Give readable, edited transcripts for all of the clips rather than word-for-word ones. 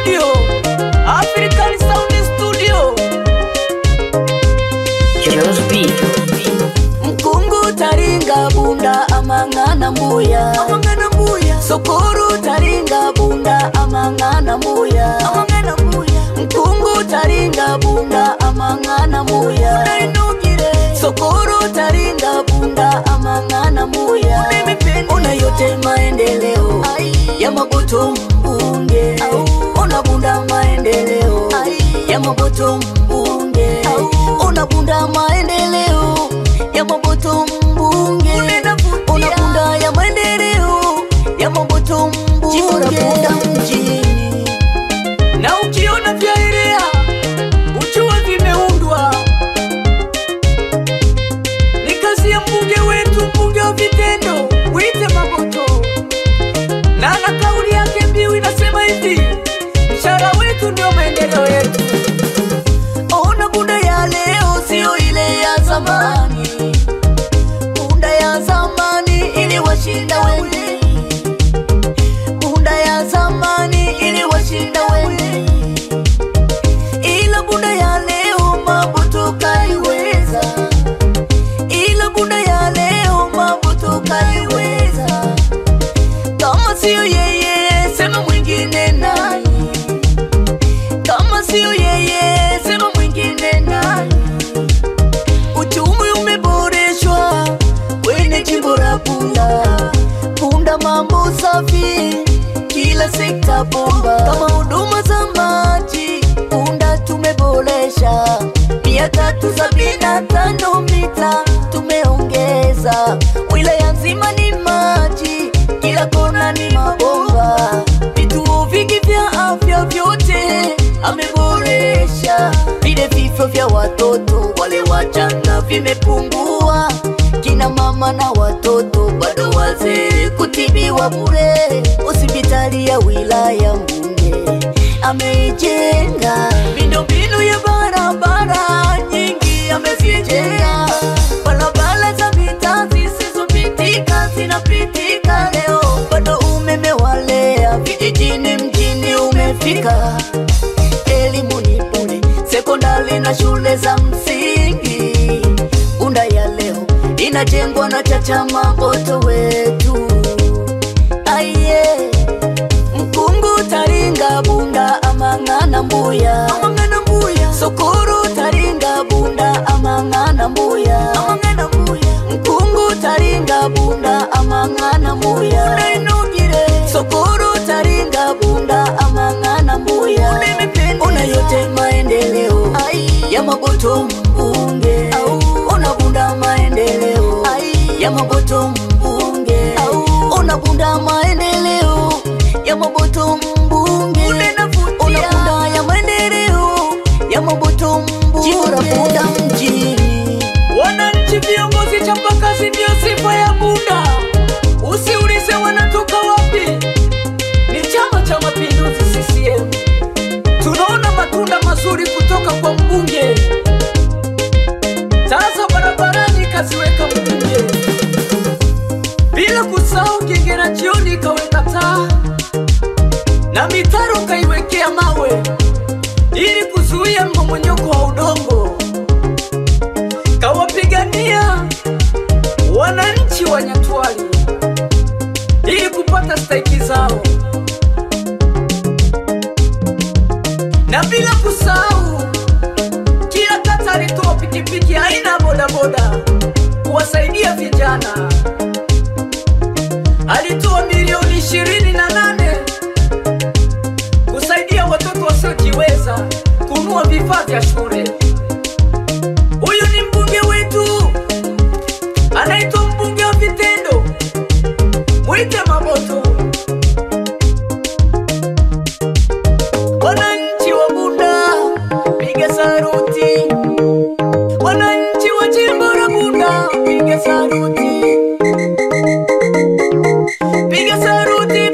Studio, African Sound Studio. Mkungu taringa bunda amangana mbuya, Sokoro taringa bunda amangana mbuya, Mkungu taringa bunda amangana mbuya, Sokoro taringa bunda amangana mbuya. Ona yote maendeleo ya Maboto mbunge, ona bunda maendeleo ya Maboto mbunge, ona bunda maendeleo ya Maboto mbunge, ona bunda ya maendeleo ya Maboto mbunge, bunda mjini. Na ukiona vyaelea ujua vimeundwa, ni kazi ya mbunge wetu, mbunge wa vitendo, wite Maboto. Na kauli yake mbiu inasema hivi: mshahara wetu ndio maendeleo yetu. Ona bunda ya leo sio ile ya zamani, bunda ya zamani ili washinda wengi, bunda ya zamani ili washinda wengi, ila bunda ya leo Maboto kaiweza, ila bunda ya leo Maboto kaiweza. Kama sio yeye sema mwingine nani, kama sio yeye sema mwingine nani. Uchumi umeboreshwa kwenye jimbo la Bunda, Bunda mambo safi kila sekta bomba. Kama huduma za maji Bunda tumeboresha, 375 mita tumeongeza. Wilaya nzima ni maji, kila kona ni mabomba. Vituo vingi vya afya vyote ameboresha. Vile vifo vya watoto wale wachanga vimepungua, kina mama na watoto bado wazee kutibiwa bure. Hospitali ya wilaya mbunge ameijenga, miundombinu ya barabara nyingi amezijenga. Barabara za mitaa zisizopitika zinapitika leo, bado umeme walea vijijini mjini umefika. Elimu ni bure, sekondari na shule za msingi. Bunda ya leo inajengwa na Chacha Maboto wetu. Aye, Mkungu taringa bunda amangana mbuya, Sokoro taringa bunda amangana mbuya, Mkungu taringa bunda amangana mbuya, Sokoro taringa bunda amangana mbuya. Ona yote maendeleo ya Maboto mbunge, ona bunda maendeleo ya Maboto mbunge, ona bunda maendeleo ya Maboto mbunge, ona bunda ya maendeleo ya Maboto mbunge, bunda mjini. Wananchi viongozi chapa kazi ndio sifa ya Bunda, usiulize wanatoka wapi, ni Chama cha Mapinduzi CCM. Tunaona matunda mazuri kutoka kwa mbunge, taza barabarani kaziweka mbunge, bila kusahau Kingera jioni kaweka taa, na mitaro kaiwekea mawe ili kuzuia mmomonyoko wa udongo. Kawapigania wananchi wa Nyatwali ili kupata stahiki zao, na bila kusahau kila kata alitoa pikipiki aina bodaboda kuwasaidia vijana. Alitoa milioni 28 kusaidia watoto wasiojiweza kununua vifaa vya shule. Huyu ni mbunge wetu, anaitwa mbunge wa vitendo, mwite Maboto. Wananchi wa Bunda piga saruti, wananchi wa jimbo la Bunda piga saruti, piga saruti.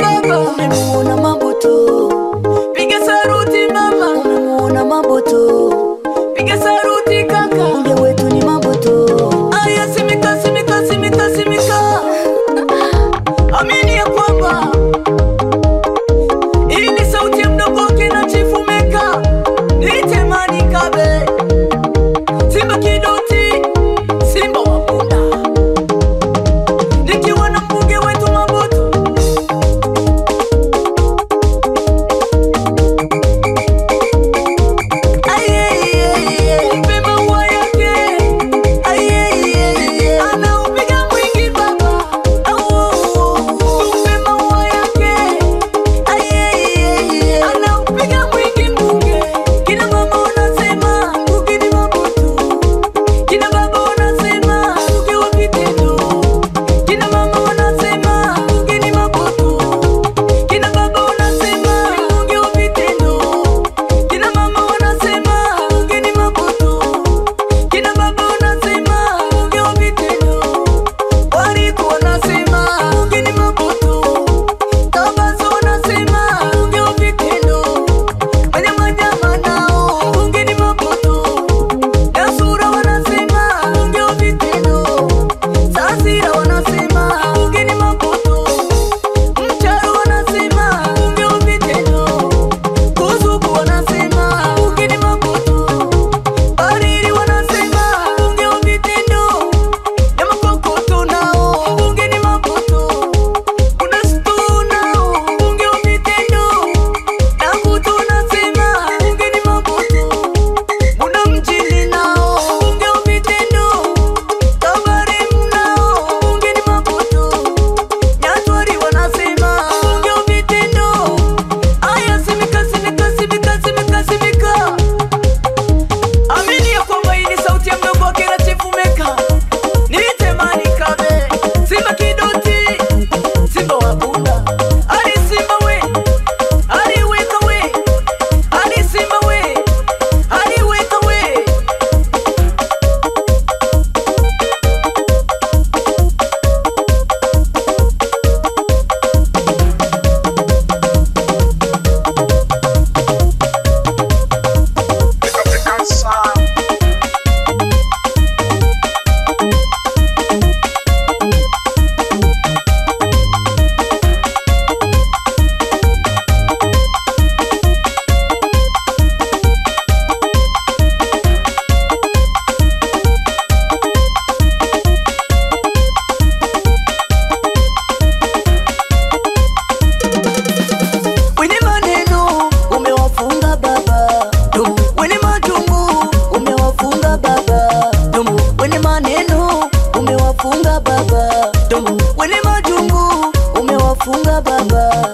baba.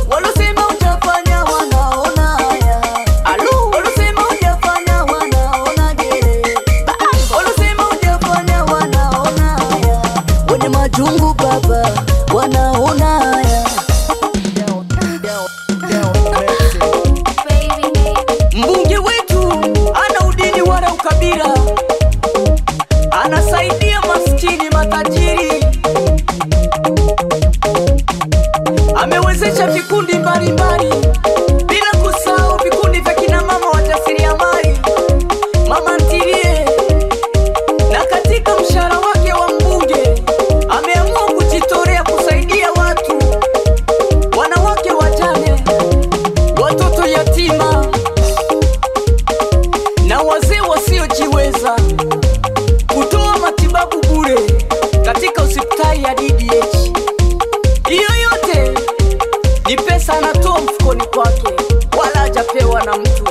Walosema hujafanya wanaona haya. Walosema hujafanya wanaona gere. Walosema hujafanya wanaona haya. Wenye majungu baba wanaona haya. Mbunge wetu ana udini wala ukabila, anasaidia maskini matajiri, amewezesha vikundi mbalimbali bila kusahau vikundi vya kina mama wajasiriamali, mama ntilie. Na katika mshahara wake wa mbunge ameamua kujitolea kusaidia watu, wanawake wajane, watoto yatima na wazee wasiojiweza, kutoa matibabu bure katika hospitali ya DDH. Hiyo yote ni pesa anatoa mfukoni kwake, wala hajapewa na mtu.